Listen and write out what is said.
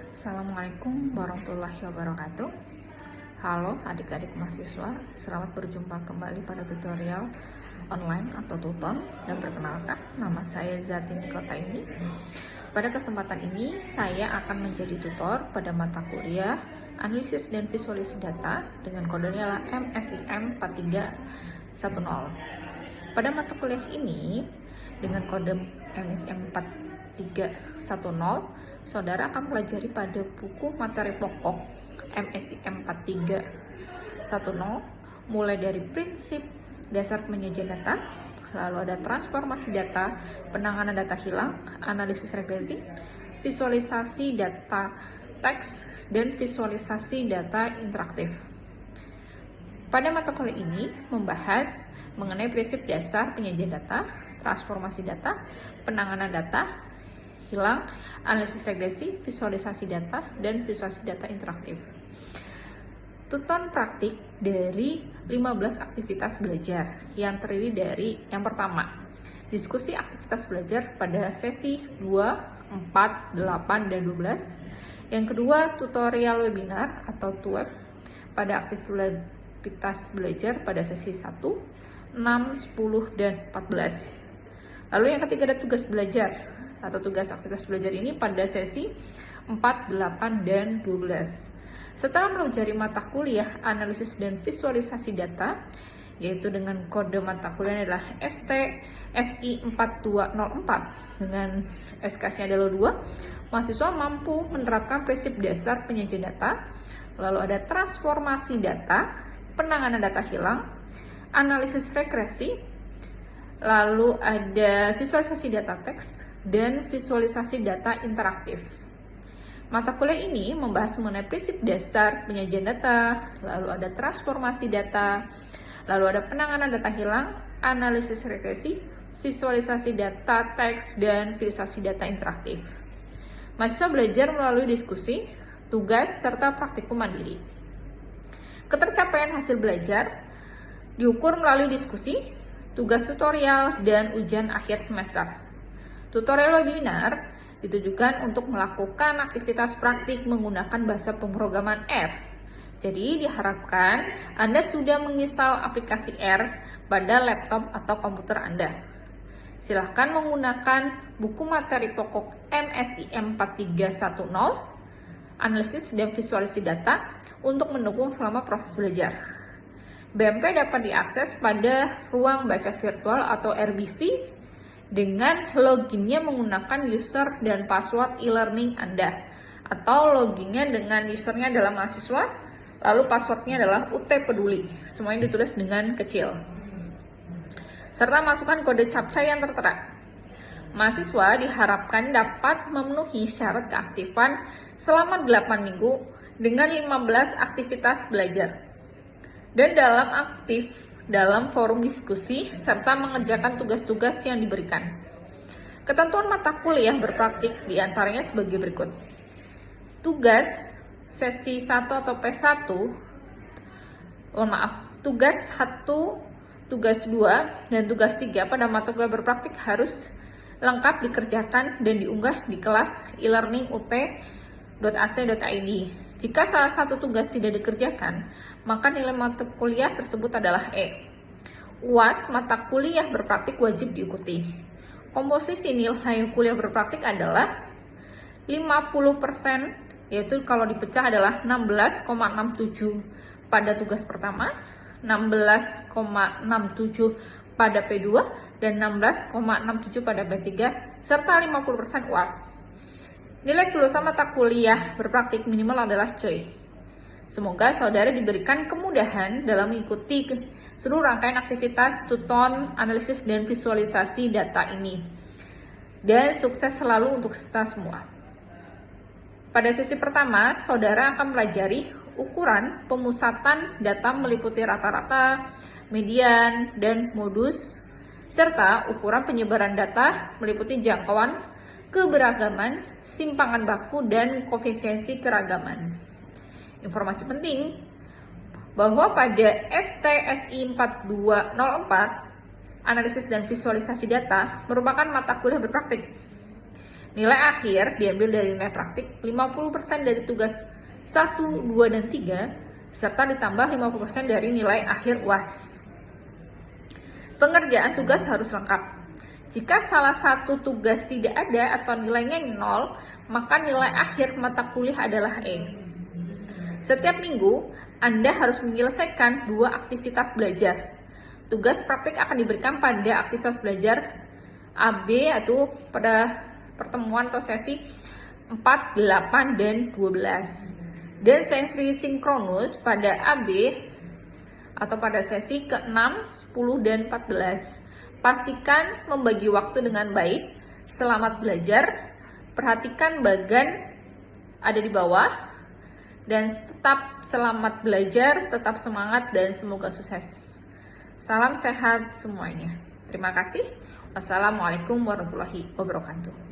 Assalamualaikum warahmatullahi wabarakatuh. Halo adik-adik mahasiswa, selamat berjumpa kembali pada tutorial online atau tuton. Dan perkenalkan, nama saya Zati Nikota ini. Pada kesempatan ini, saya akan menjadi tutor pada mata kuliah Analisis dan Visualisasi Data dengan kodenya adalah MSIM 4310. Pada mata kuliah ini, dengan kode MSIM 4310, saudara akan pelajari pada buku materi pokok MSIM 4310 mulai dari prinsip dasar penyajian data, lalu ada transformasi data, penanganan data hilang, analisis regresi, visualisasi data teks, dan visualisasi data interaktif. Pada mata kuliah ini membahas mengenai prinsip dasar penyajian data, transformasi data, penanganan data hilang, analisis regresi, visualisasi data, dan visualisasi data interaktif. Tuton praktik dari 15 aktivitas belajar yang terdiri dari yang pertama, diskusi aktivitas belajar pada sesi 2, 4, 8, dan 12. Yang kedua, tutorial webinar atau TUWEB pada aktivitas belajar pada sesi 1, 6, 10, dan 14. Lalu yang ketiga ada tugas belajar atau tugas aktivitas belajar ini pada sesi 4, 8, dan 12. Setelah mempelajari mata kuliah analisis dan visualisasi data, yaitu dengan kode mata kuliah adalah SI 4204 dengan SKS-nya adalah 2, mahasiswa mampu menerapkan prinsip dasar penyajian data, lalu ada transformasi data, penanganan data hilang, analisis regresi, lalu ada visualisasi data teks, dan visualisasi data interaktif. Mata kuliah ini membahas mengenai prinsip dasar penyajian data, lalu ada transformasi data, lalu ada penanganan data hilang, analisis regresi, visualisasi data teks, dan visualisasi data interaktif. Mahasiswa belajar melalui diskusi, tugas, serta praktikum mandiri. Ketercapaian hasil belajar diukur melalui diskusi, tugas tutorial, dan ujian akhir semester. Tutorial webinar ditujukan untuk melakukan aktivitas praktik menggunakan bahasa pemrograman R. Jadi diharapkan Anda sudah menginstal aplikasi R pada laptop atau komputer Anda. Silahkan menggunakan buku materi pokok MSIM 4310, analisis dan visualisasi data untuk mendukung selama proses belajar. BMP dapat diakses pada ruang baca virtual atau RBV dengan loginnya menggunakan user dan password e-learning Anda, atau loginnya dengan usernya adalah mahasiswa, lalu passwordnya adalah UT Peduli, semuanya ditulis dengan kecil, serta masukkan kode captcha yang tertera. Mahasiswa diharapkan dapat memenuhi syarat keaktifan selama 8 minggu dengan 15 aktivitas belajar, dan aktif dalam forum diskusi, serta mengerjakan tugas-tugas yang diberikan. Ketentuan mata kuliah berpraktik diantaranya sebagai berikut. Tugas sesi 1 atau P1, tugas 1, tugas 2, dan tugas 3 pada mata kuliah berpraktik harus lengkap dikerjakan dan diunggah di kelas e-learning ut.ac.id. Jika salah satu tugas tidak dikerjakan, maka nilai mata kuliah tersebut adalah E. UAS mata kuliah berpraktik wajib diikuti. Komposisi nilai kuliah berpraktik adalah 50%, yaitu kalau dipecah adalah 16,67 pada tugas pertama, 16,67 pada P2, dan 16,67 pada P3, serta 50% UAS. Nilai kelulusan mata kuliah berpraktik minimal adalah C. Semoga saudara diberikan kemudahan dalam mengikuti seluruh rangkaian aktivitas tuton, analisis, dan visualisasi data ini. Dan sukses selalu untuk kita semua. Pada sesi pertama, saudara akan pelajari ukuran pemusatan data meliputi rata-rata, median, dan modus, serta ukuran penyebaran data meliputi jangkauan, keberagaman, simpangan baku, dan koefisiensi keragaman. Informasi penting bahwa pada STSI 4204, analisis dan visualisasi data merupakan mata kuliah berpraktik. Nilai akhir diambil dari nilai praktik 50% dari tugas 1, 2, dan 3, serta ditambah 50% dari nilai akhir UAS. Pengerjaan tugas harus lengkap. Jika salah satu tugas tidak ada atau nilainya 0, maka nilai akhir mata kuliah adalah E. Setiap minggu, Anda harus menyelesaikan 2 aktivitas belajar. Tugas praktik akan diberikan pada aktivitas belajar AB, yaitu pada pertemuan atau sesi 4, 8, dan 12. Dan sesi sinkronus pada AB atau pada sesi ke-6, 10, dan 14. Pastikan membagi waktu dengan baik. Selamat belajar. Perhatikan bagan ada di bawah. Dan tetap selamat belajar, tetap semangat, dan semoga sukses. Salam sehat semuanya. Terima kasih. Wassalamualaikum warahmatullahi wabarakatuh.